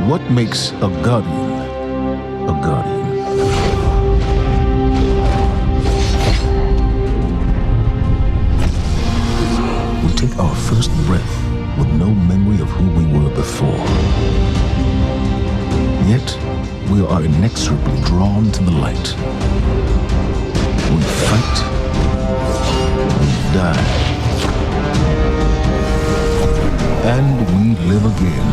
What makes a guardian a guardian? We take our first breath with no memory of who we were before. Yet, we are inexorably drawn to the light. We fight, we die, and we live again.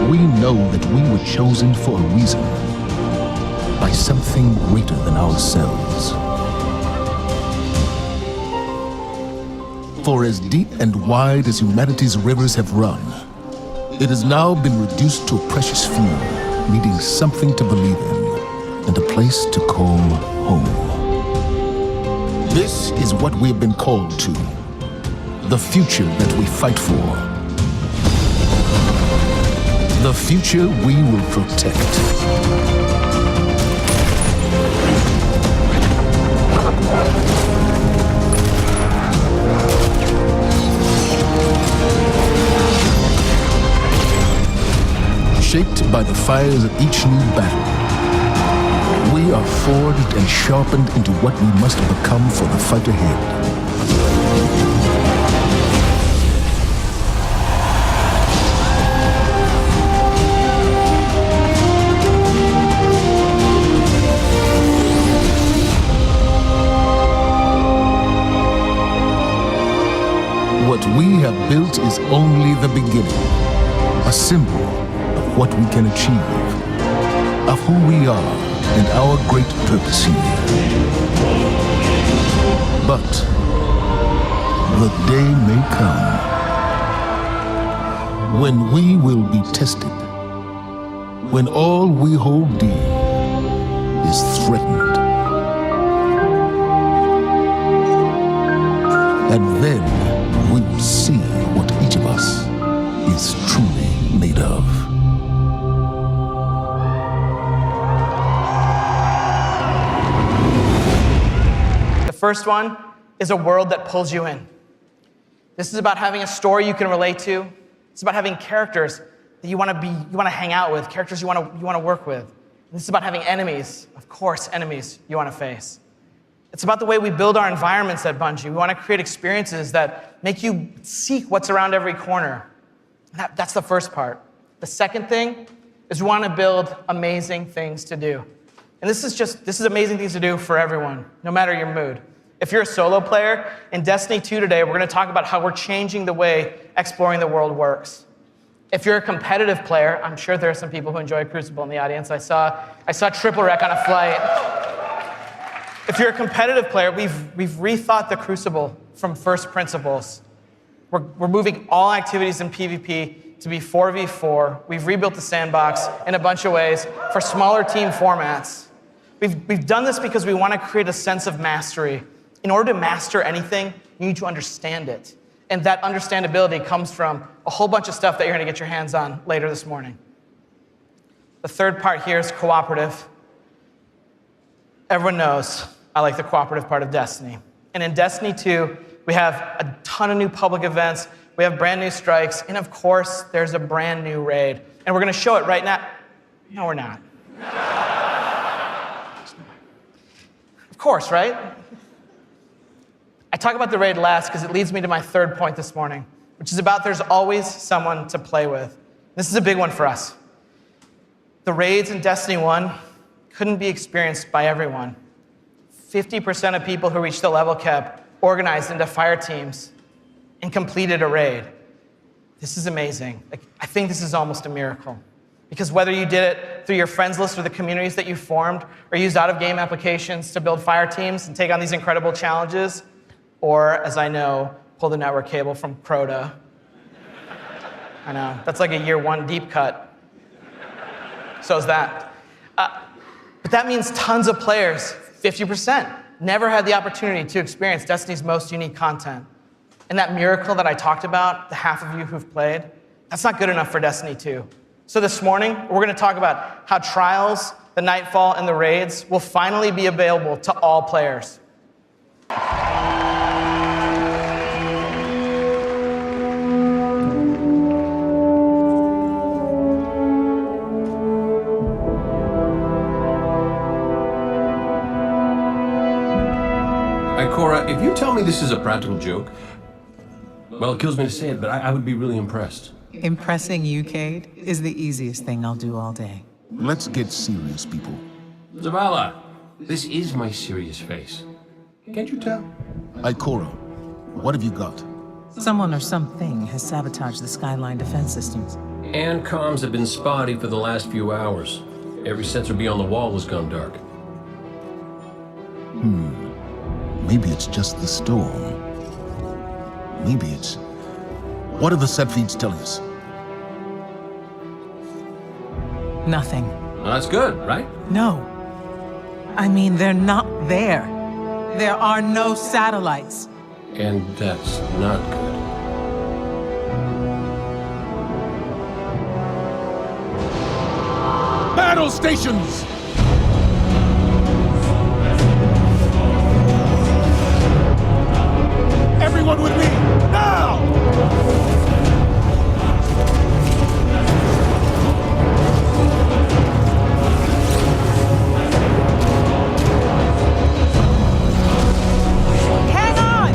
We know that we were chosen for a reason, by something greater than ourselves. For as deep and wide as humanity's rivers have run, it has now been reduced to a precious few, needing something to believe in and a place to call home. This is what we have been called to, the future that we fight for, the future we will protect. Shaped by the fires of each new battle, we are forged and sharpened into what we must become for the fight ahead. What we have built is only the beginning, a symbol of what we can achieve, of who we are and our great purpose here. But the day may come when we will be tested, when all we hold dear is threatened. And then we will see what each of us is truly made of. The first one is a world that pulls you in. This is about having a story you can relate to. It's about having characters that you want to hang out with, characters you want to work with. This is about having enemies, of course, enemies you want to face. It's about the way we build our environments at Bungie. We want to create experiences that make you seek what's around every corner. That's the first part. The second thing is we want to build amazing things to do. And this is amazing things to do for everyone, no matter your mood. If you're a solo player, in Destiny 2 today, we're going to talk about how we're changing the way exploring the world works. If you're a competitive player, I'm sure there are some people who enjoy Crucible in the audience. I saw Triple Wreck on a flight. If you're a competitive player, we've rethought the Crucible from first principles. We're moving all activities in PvP to be 4v4. We've rebuilt the sandbox in a bunch of ways for smaller team formats. We've done this because we want to create a sense of mastery. In order to master anything, you need to understand it. And that understandability comes from a whole bunch of stuff that you're going to get your hands on later this morning. The third part here is cooperative. Everyone knows I like the cooperative part of Destiny. And in Destiny 2, we have a ton of new public events, we have brand new strikes, and of course, there's a brand new raid. And we're gonna show it right now. No, we're not. Of course, right? I talk about the raid last because it leads me to my third point this morning, which is about there's always someone to play with. This is a big one for us. The raids in Destiny 1 couldn't be experienced by everyone. 50% of people who reached the level cap organized into fire teams and completed a raid. This is amazing. I think this is almost a miracle. Because whether you did it through your friends list or the communities that you formed, or used out-of-game applications to build fire teams and take on these incredible challenges, or, as I know, pull the network cable from Crota. I know, that's like a year one deep cut. So is that. But that means tons of players, 50%, never had the opportunity to experience Destiny's most unique content. And that miracle that I talked about, the half of you who've played, that's not good enough for Destiny 2. So this morning, we're going to talk about how Trials the Nightfall, and the raids will finally be available to all players. Ikora, if you tell me this is a practical joke, well, it kills me to say it, but I would be really impressed. Impressing you, Cade, is the easiest thing I'll do all day. Let's get serious, people. Zavala, this is my serious face. Can't you tell? Ikora, what have you got? Someone or something has sabotaged the Skyline defense systems. And comms have been spotty for the last few hours. Every sensor beyond the wall has gone dark. Maybe it's just the storm. Maybe it's... What are the set feeds telling us? Nothing. Well, that's good, right? No. I mean, they're not there. There are no satellites. And that's not good. Battle stations! Everyone with me, now! Hang on!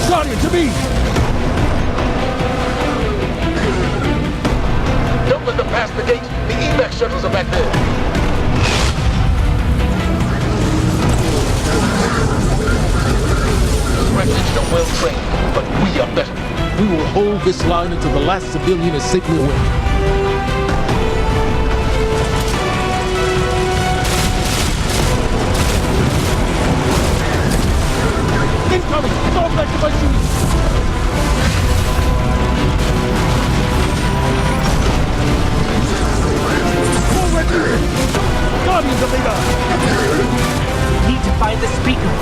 Guardian, to me! Don't let them pass the gate. The evac shuttles are back there. Refuge are well trained, but we are better. We will hold this line until the last civilian is safely away. Incoming! Fall back to my shooting! Forward! Guardians of Vega! Need to find the speaker.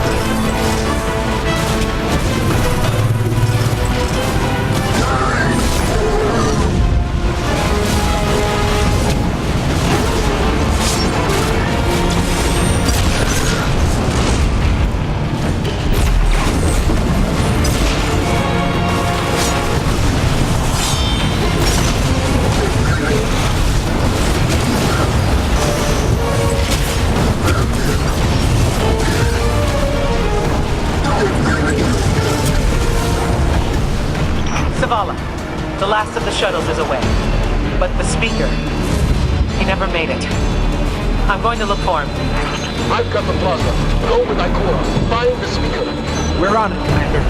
Zavala, the last of the shuttles is away. But the speaker, he never made it. I'm going to look for him. I've got the plaza. Go with Ikora. Find the speaker. We're on it, Commander.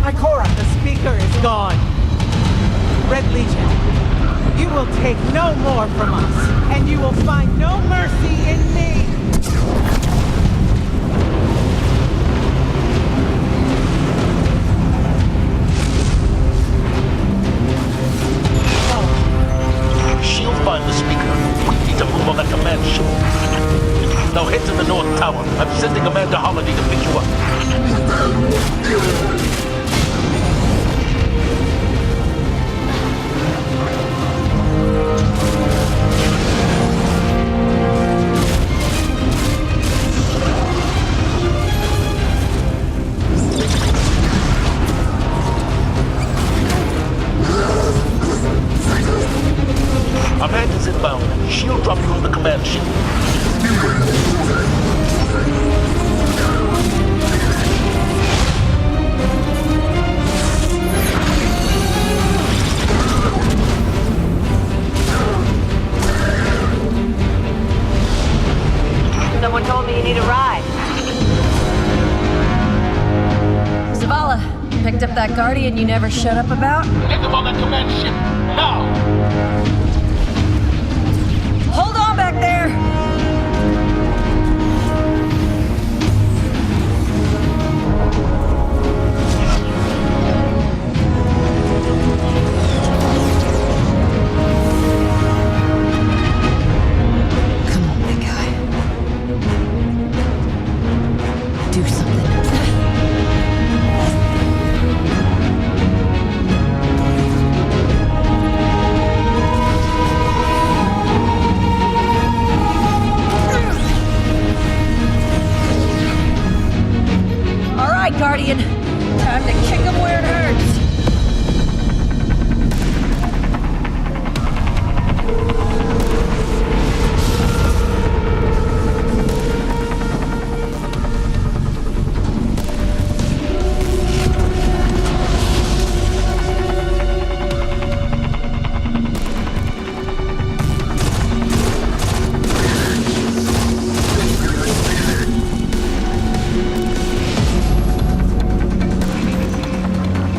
Ikora, the speaker is gone. Red Legion, you will take no more from us, and you will find no mercy in me. She'll find the speaker. We need to move on that command ship. Now head to the North Tower. I'm sending Commander Holiday to pick you up. Amanda's inbound. She'll drop you on the command ship. Someone told me you need a ride. Zavala, picked up that Guardian you never showed up about? Get them on that command ship, now! Hold on back there! Come on, big guy. Do something. All right, Guardian. Time to kick him where it hurts.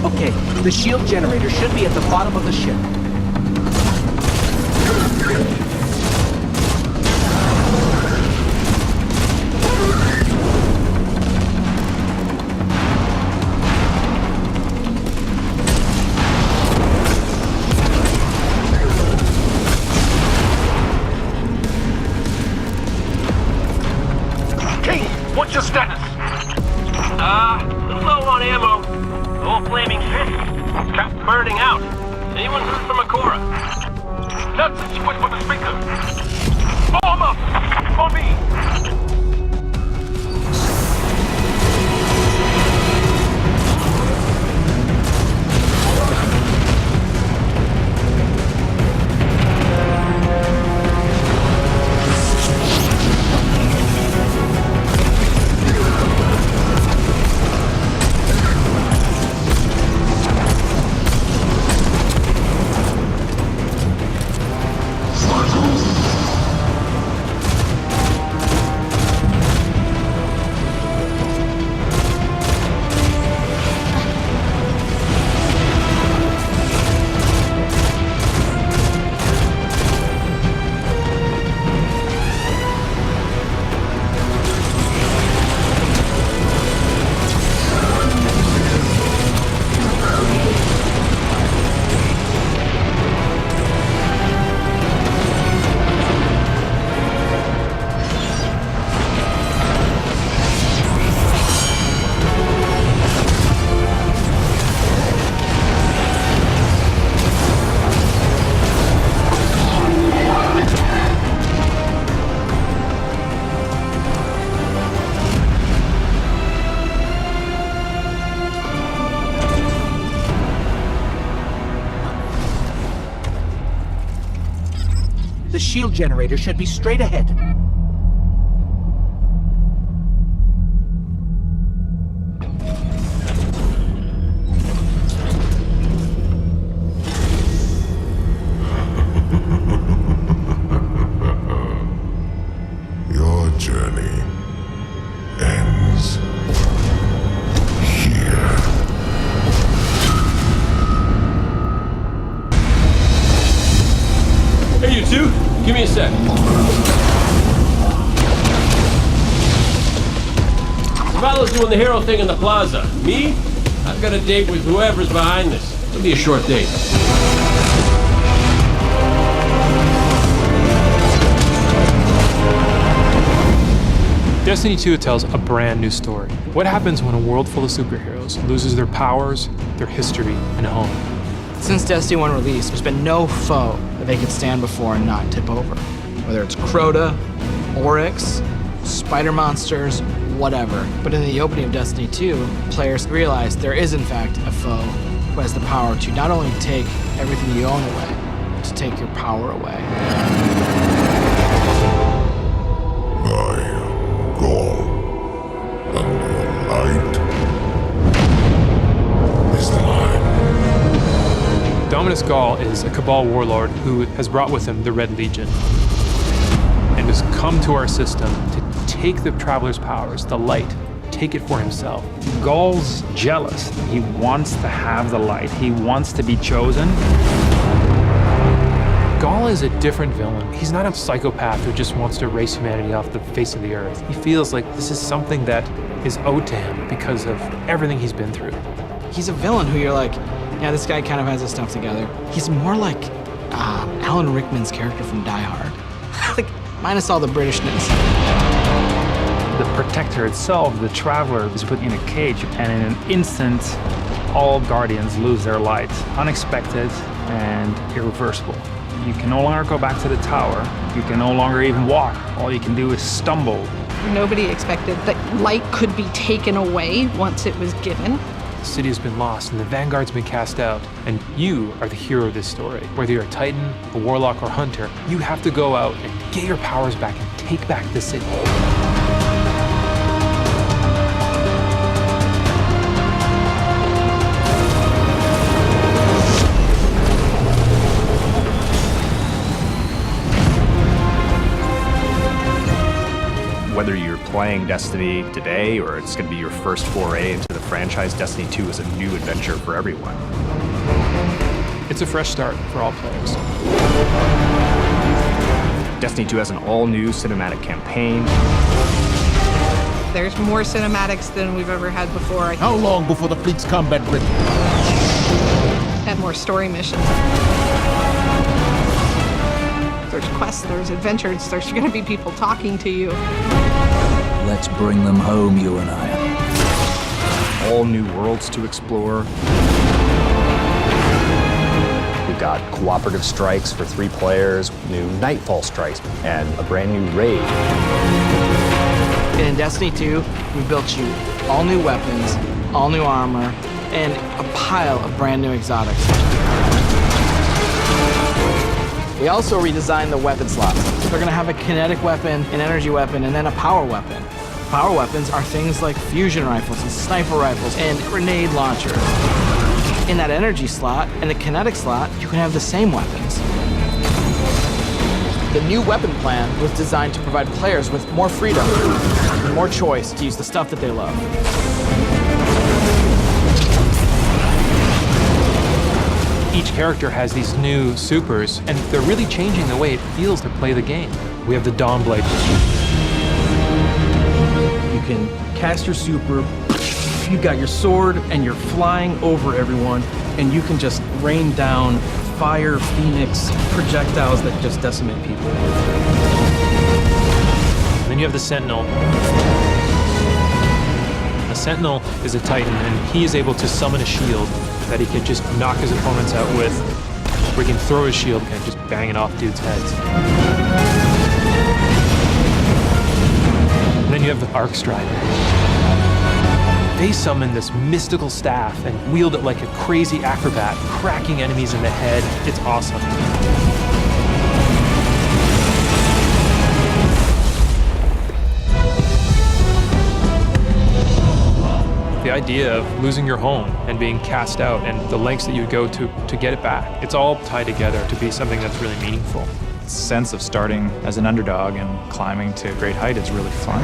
Okay, the shield generator should be at the bottom of the ship. King, what's your status? Low on ammo. Old flaming fist. Kept burning out. Anyone heard from Akora? That's it, she went for the speaker. Form up! For me! The shield generator should be straight ahead. Your journey ends here. Hey, you two. Give me a sec. Zavala's doing the hero thing in the plaza. Me? I've got a date with whoever's behind this. It'll be a short date. Destiny 2 tells a brand new story. What happens when a world full of superheroes loses their powers, their history, and home? Since Destiny 1 release, there's been no foe that they could stand before and not tip over. Whether it's Crota, Oryx, spider monsters, whatever. But in the opening of Destiny 2, players realize there is in fact a foe who has the power to not only take everything you own away, to to take your power away. I go, and the light is mine. Dominus Gall is a Cabal warlord who has brought with him the Red Legion and has come to our system to take the Traveler's powers, the light, take it for himself. Gall's jealous. He wants to have the light. He wants to be chosen. Gall is a different villain. He's not a psychopath who just wants to erase humanity off the face of the earth. He feels like this is something that is owed to him because of everything he's been through. He's a villain who you're like, yeah, this guy kind of has his stuff together. He's more like Alan Rickman's character from Die Hard. Like, minus all the Britishness. The Protector itself, the Traveler, is put in a cage, and in an instant, all Guardians lose their light. Unexpected and irreversible. You can no longer go back to the tower. You can no longer even walk. All you can do is stumble. Nobody expected that light could be taken away once it was given. The city has been lost and the Vanguard's been cast out, and you are the hero of this story. Whether you're a Titan, a Warlock, or Hunter, you have to go out and get your powers back and take back the city. Whether you're playing Destiny today or it's going to be your first foray into the franchise, Destiny 2 is a new adventure for everyone. It's a fresh start for all players. Destiny 2 has an all-new cinematic campaign. There's more cinematics than we've ever had before. How long before the fleet's combat ready? And more story missions. There's quests, there's adventures, there's going to be people talking to you. Let's bring them home, you and I. All new worlds to explore. We've got cooperative strikes for 3 players, new Nightfall strikes, and a brand new raid. And in Destiny 2, we built you all new weapons, all new armor, and a pile of brand new exotics. We also redesigned the weapon slots. So they're gonna have a kinetic weapon, an energy weapon, and then a power weapon. Power weapons are things like fusion rifles and sniper rifles and grenade launchers. In that energy slot and the kinetic slot, you can have the same weapons. The new weapon plan was designed to provide players with more freedom and more choice to use the stuff that they love. Each character has these new supers, and they're really changing the way it feels to play the game. We have the Dawnblade. You can cast your super, you've got your sword, and you're flying over everyone, and you can just rain down fire, phoenix, projectiles that just decimate people. And then you have the Sentinel. A Sentinel is a Titan, and he is able to summon a shield that he can just knock his opponents out with, or he can throw his shield and just bang it off dudes' heads. And then you have the Arc Strider. They summon this mystical staff and wield it like a crazy acrobat, cracking enemies in the head. It's awesome. The idea of losing your home and being cast out and the lengths that you go to get it back, it's all tied together to be something that's really meaningful. The sense of starting as an underdog and climbing to a great height is really fun.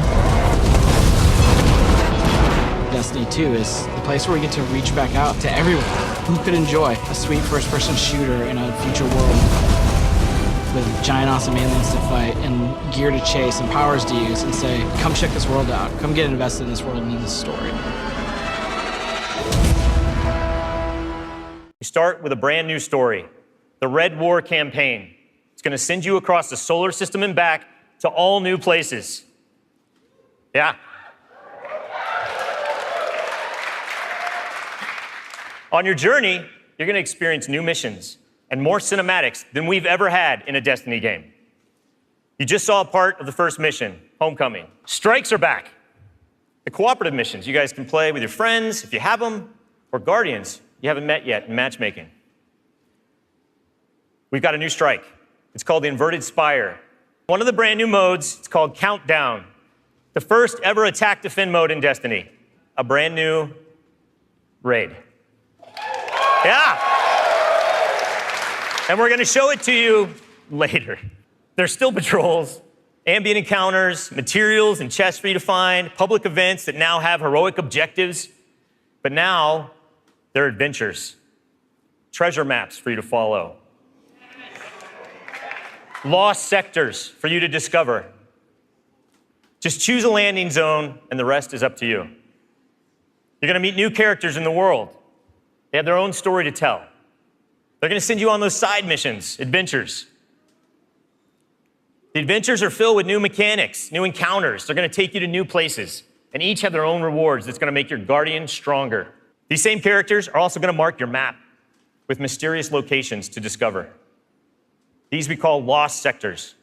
Destiny 2 is the place where we get to reach back out to everyone who could enjoy a sweet first-person shooter in a future world with giant awesome aliens to fight and gear to chase and powers to use and say, come check this world out, come get invested in this world and in this story. We start with a brand new story, the Red War campaign. It's going to send you across the solar system and back to all new places. Yeah. On your journey, you're going to experience new missions and more cinematics than we've ever had in a Destiny game. You just saw a part of the first mission, Homecoming. Strikes are back. The cooperative missions, you guys can play with your friends if you have them, or Guardians you haven't met yet in matchmaking. we've got a new strike. It's called the Inverted Spire. One of the brand new modes, it's called Countdown. The first ever attack defend mode in Destiny. A brand new raid. Yeah. And we're gonna show it to you later. There's still patrols, ambient encounters, materials and chests for you to find, public events that now have heroic objectives, but now they're adventures. Treasure maps for you to follow. Lost sectors for you to discover. Just choose a landing zone and the rest is up to you. You're gonna meet new characters in the world. They have their own story to tell. They're gonna send you on those side missions, adventures. The adventures are filled with new mechanics, new encounters. They're gonna take you to new places, and each have their own rewards that's gonna make your Guardian stronger. These same characters are also gonna mark your map with mysterious locations to discover. These we call lost sectors.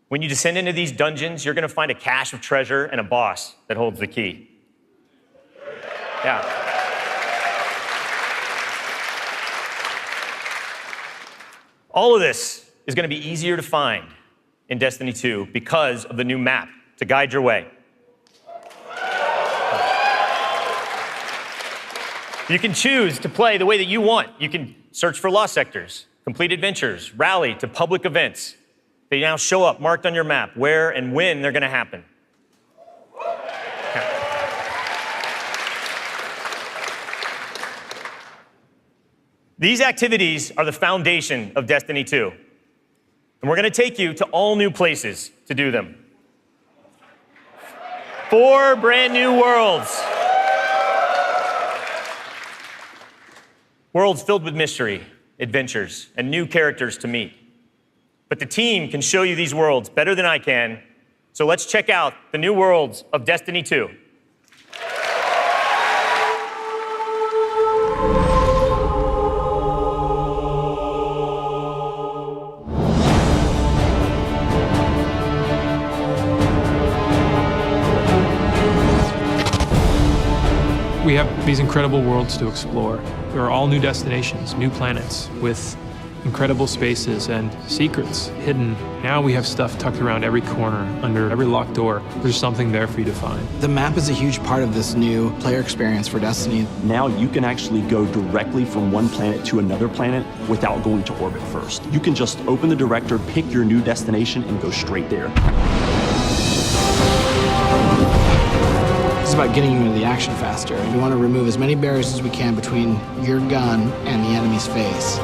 When you descend into these dungeons, you're gonna find a cache of treasure and a boss that holds the key. Yeah. All of this is gonna be easier to find in Destiny 2 because of the new map to guide your way. You can choose to play the way that you want. You can search for lost sectors, complete adventures, rally to public events. They now show up marked on your map where and when they're gonna happen. These activities are the foundation of Destiny 2. And we're gonna take you to all new places to do them. 4 brand new worlds. Worlds filled with mystery, adventures, and new characters to meet. But the team can show you these worlds better than I can, so let's check out the new worlds of Destiny 2. We have these incredible worlds to explore. There are all new destinations, new planets with incredible spaces and secrets hidden. Now we have stuff tucked around every corner, under every locked door. There's something there for you to find. The map is a huge part of this new player experience for Destiny. Now you can actually go directly from one planet to another planet without going to orbit first. You can just open the director, pick your new destination, and go straight there. It's about getting you into the action faster. We want to remove as many barriers as we can between your gun and the enemy's face.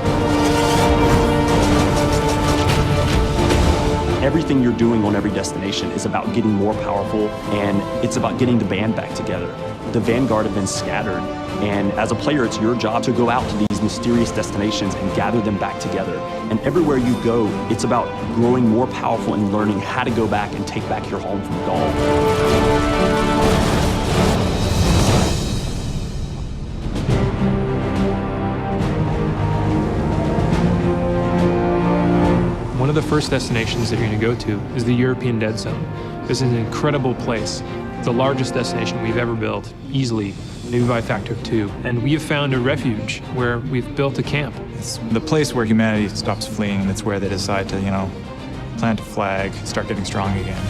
Everything you're doing on every destination is about getting more powerful, and it's about getting the band back together. The Vanguard have been scattered, and as a player, it's your job to go out to these mysterious destinations and gather them back together. And everywhere you go, it's about growing more powerful and learning how to go back and take back your home from Gaul. One of the first destinations that you're going to go to is the European Dead Zone. This is an incredible place, the largest destination we've ever built, easily, maybe by a factor of 2. And we have found a refuge where we've built a camp. It's the place where humanity stops fleeing, and it's where they decide to, plant a flag, start getting strong again.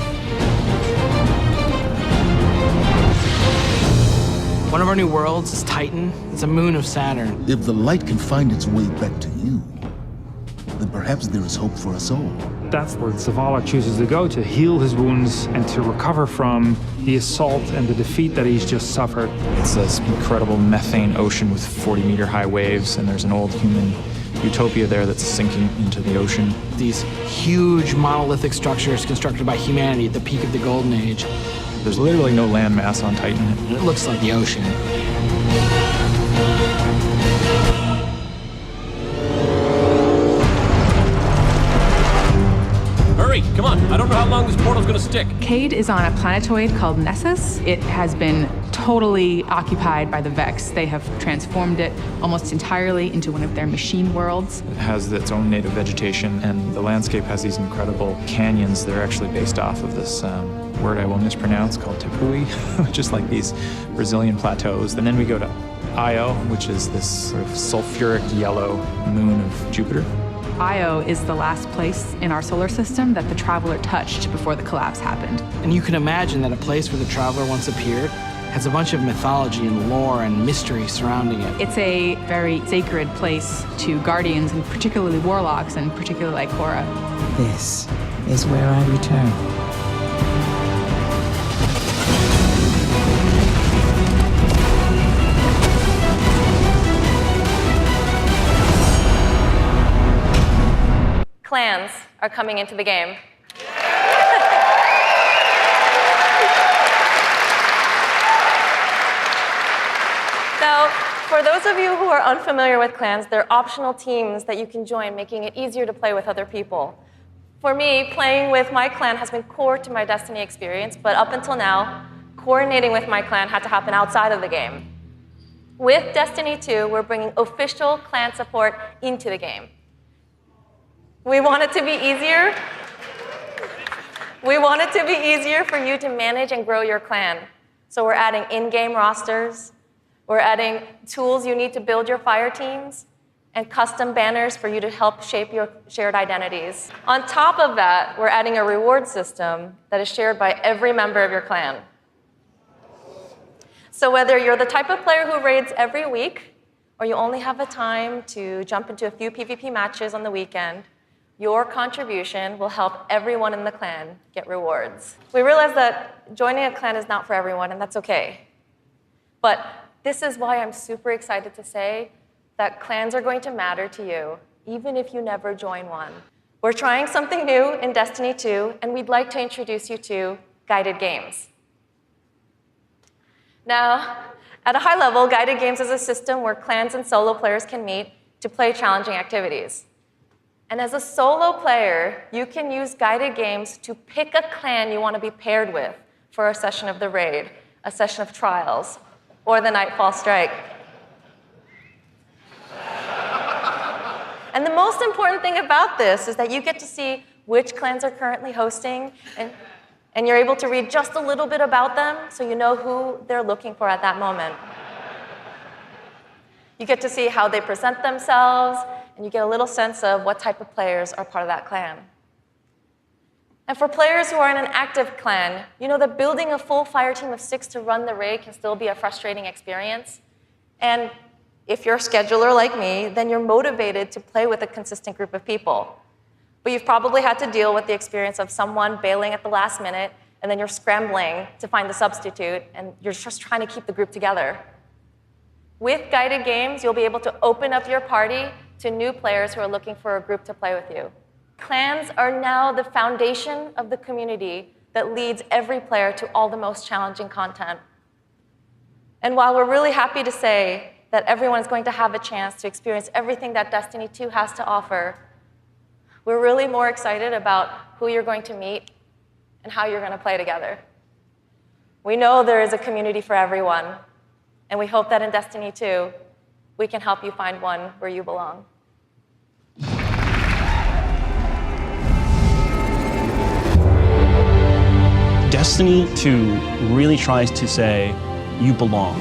One of our new worlds is Titan. It's a moon of Saturn. If the light can find its way back to you, then perhaps there is hope for us all. That's where Zavala chooses to go to heal his wounds and to recover from the assault and the defeat that he's just suffered. It's this incredible methane ocean with 40-meter high waves, and there's an old human utopia there that's sinking into the ocean. These huge monolithic structures constructed by humanity at the peak of the Golden Age. There's literally no land mass on Titan. It looks like the ocean. Come on, I don't know how long this portal's gonna stick. Cayde is on a planetoid called Nessus. It has been totally occupied by the Vex. They have transformed it almost entirely into one of their machine worlds. It has its own native vegetation, and the landscape has these incredible canyons. They're actually based off of this word I will mispronounce called Tepui, just like these Brazilian plateaus. And then we go to Io, which is this sort of sulfuric yellow moon of Jupiter. Io is the last place in our solar system that the Traveler touched before the collapse happened. And you can imagine that a place where the Traveler once appeared has a bunch of mythology and lore and mystery surrounding it. It's a very sacred place to Guardians, and particularly Warlocks, and particularly Ikora. This is where I return. Clans are coming into the game. Now, for those of you who are unfamiliar with clans, they're optional teams that you can join, making it easier to play with other people. For me, playing with my clan has been core to my Destiny experience, but up until now, coordinating with my clan had to happen outside of the game. With Destiny 2, we're bringing official clan support into the game. We want it to be easier. We want it to be easier for you to manage and grow your clan. So we're adding in-game rosters. We're adding tools you need to build your fire teams and custom banners for you to help shape your shared identities. On top of that, we're adding a reward system that is shared by every member of your clan. So whether you're the type of player who raids every week, or you only have the time to jump into a few PvP matches on the weekend, your contribution will help everyone in the clan get rewards. We realize that joining a clan is not for everyone, and that's okay. But this is why I'm super excited to say that clans are going to matter to you, even if you never join one. We're trying something new in Destiny 2, and we'd like to introduce you to guided games. Now, at a high level, guided games is a system where clans and solo players can meet to play challenging activities. And as a solo player, you can use guided games to pick a clan you want to be paired with for a session of the raid, a session of trials, or the Nightfall Strike. And the most important thing about this is that you get to see which clans are currently hosting, and you're able to read just a little bit about them so you know who they're looking for at that moment. You get to see how they present themselves, and you get a little sense of what type of players are part of that clan. And for players who are in an active clan, you know that building a full fire team of 6 to run the raid can still be a frustrating experience. And if you're a scheduler like me, then you're motivated to play with a consistent group of people. But you've probably had to deal with the experience of someone bailing at the last minute, and then you're scrambling to find the substitute, and you're just trying to keep the group together. With guided games, you'll be able to open up your party to new players who are looking for a group to play with you. Clans are now the foundation of the community that leads every player to all the most challenging content. And while we're really happy to say that everyone is going to have a chance to experience everything that Destiny 2 has to offer, we're really more excited about who you're going to meet and how you're going to play together. We know there is a community for everyone, and we hope that in Destiny 2, we can help you find one where you belong. Destiny 2 really tries to say, you belong.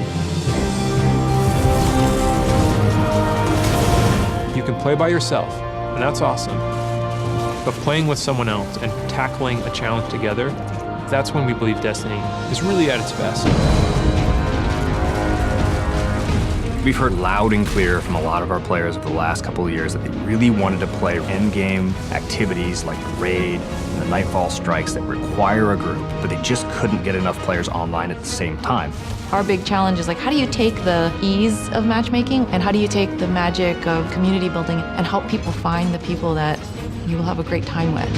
You can play by yourself, and that's awesome. But playing with someone else and tackling a challenge together, that's when we believe Destiny is really at its best. We've heard loud and clear from a lot of our players over the last couple of years that they really wanted to play endgame activities like the raid and the Nightfall Strikes that require a group, but they just couldn't get enough players online at the same time. Our big challenge is like, how do you take the ease of matchmaking and how do you take the magic of community building and help people find the people that you will have a great time with?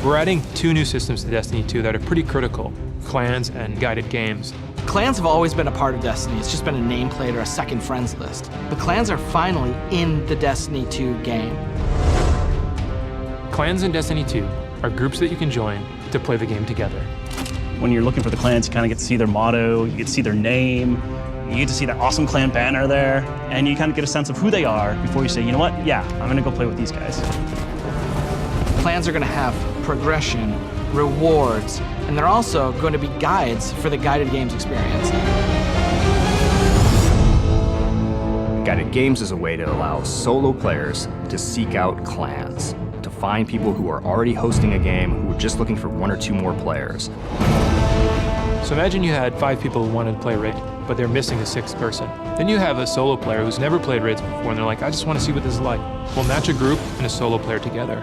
We're adding 2 new systems to Destiny 2 that are pretty critical: clans and guided games. Clans have always been a part of Destiny. It's just been a nameplate or a second friends list. But clans are finally in the Destiny 2 game. Clans in Destiny 2 are groups that you can join to play the game together. When you're looking for the clans, you kind of get to see their motto, you get to see their name, you get to see that awesome clan banner there, and you kind of get a sense of who they are before you say, you know what, yeah, I'm gonna go play with these guys. Clans are gonna have progression, rewards, and they're also going to be guides for the guided games experience. Guided Games is a way to allow solo players to seek out clans, to find people who are already hosting a game who are just looking for 1 or 2 more players. So imagine you had 5 people who wanted to play Raid, but they're missing a 6th person. Then you have a solo player who's never played Raids before, and they're like, I just want to see what this is like. We'll match a group and a solo player together.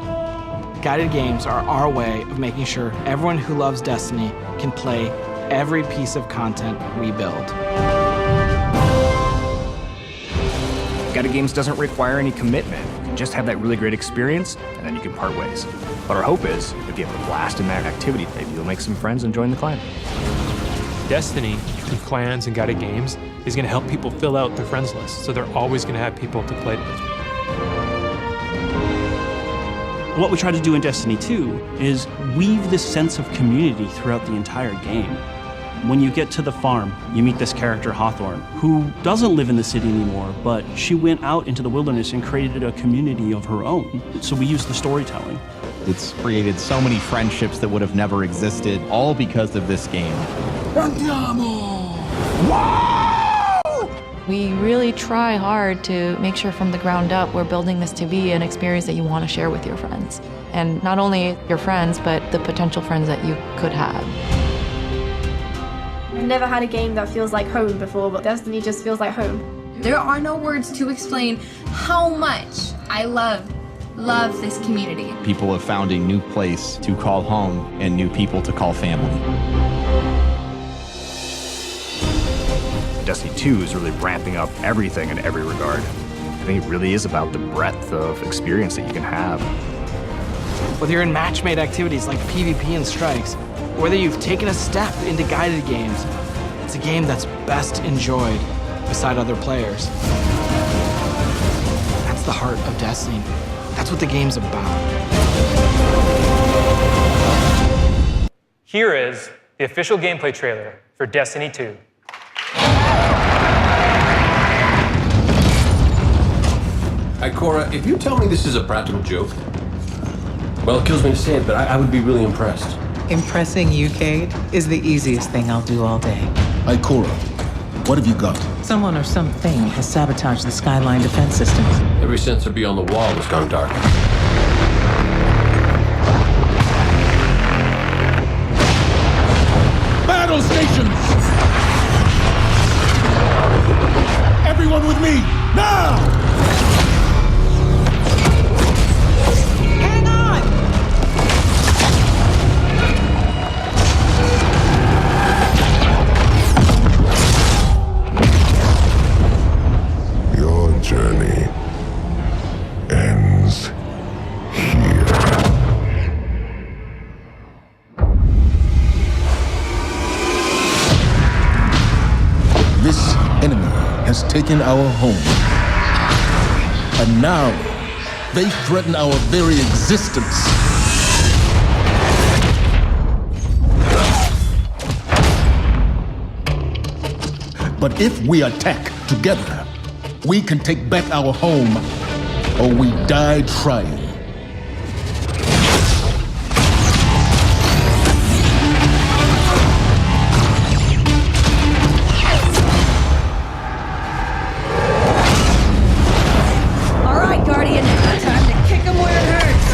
Guided Games are our way of making sure everyone who loves Destiny can play every piece of content we build. Guided Games doesn't require any commitment. You can just have that really great experience, and then you can part ways. But our hope is, if you have a blast in that activity, maybe you'll make some friends and join the clan. Destiny, through clans and Guided Games, is going to help people fill out their friends list, so they're always going to have people to play with. What we try to do in Destiny 2 is weave this sense of community throughout the entire game. When you get to the farm, you meet this character, Hawthorne, who doesn't live in the city anymore, but she went out into the wilderness and created a community of her own. So we use the storytelling. It's created so many friendships that would have never existed, all because of this game. We really try hard to make sure from the ground up we're building this to be an experience that you want to share with your friends. And not only your friends, but the potential friends that you could have. I've never had a game that feels like home before, but Destiny just feels like home. There are no words to explain how much I love this community. People have found a new place to call home and new people to call family. Destiny 2 is really ramping up everything in every regard. I think it really is about the breadth of experience that you can have. Whether you're in match-made activities like PvP and Strikes, or whether you've taken a step into Guided Games, it's a game that's best enjoyed beside other players. That's the heart of Destiny. That's what the game's about. Here is the official gameplay trailer for Destiny 2. Ikora, if you tell me this is a practical joke, well, it kills me to say it, but I would be really impressed. Impressing you, Cade, is the easiest thing I'll do all day. Ikora, what have you got? Someone or something has sabotaged the Skyline defense systems. Every sensor beyond the wall has gone dark. Battle stations! Everyone with me, now! Hang on! Your journey ends here. This enemy has taken our home. And now, they threaten our very existence. But if we attack together, we can take back our home, or we die trying. All right, Guardian. Time to kick him where it hurts.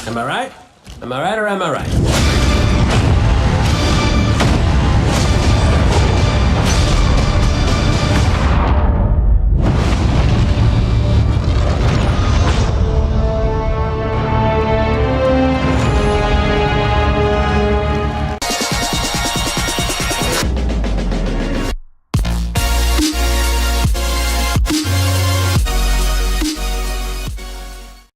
Am I right? Am I right or am I right?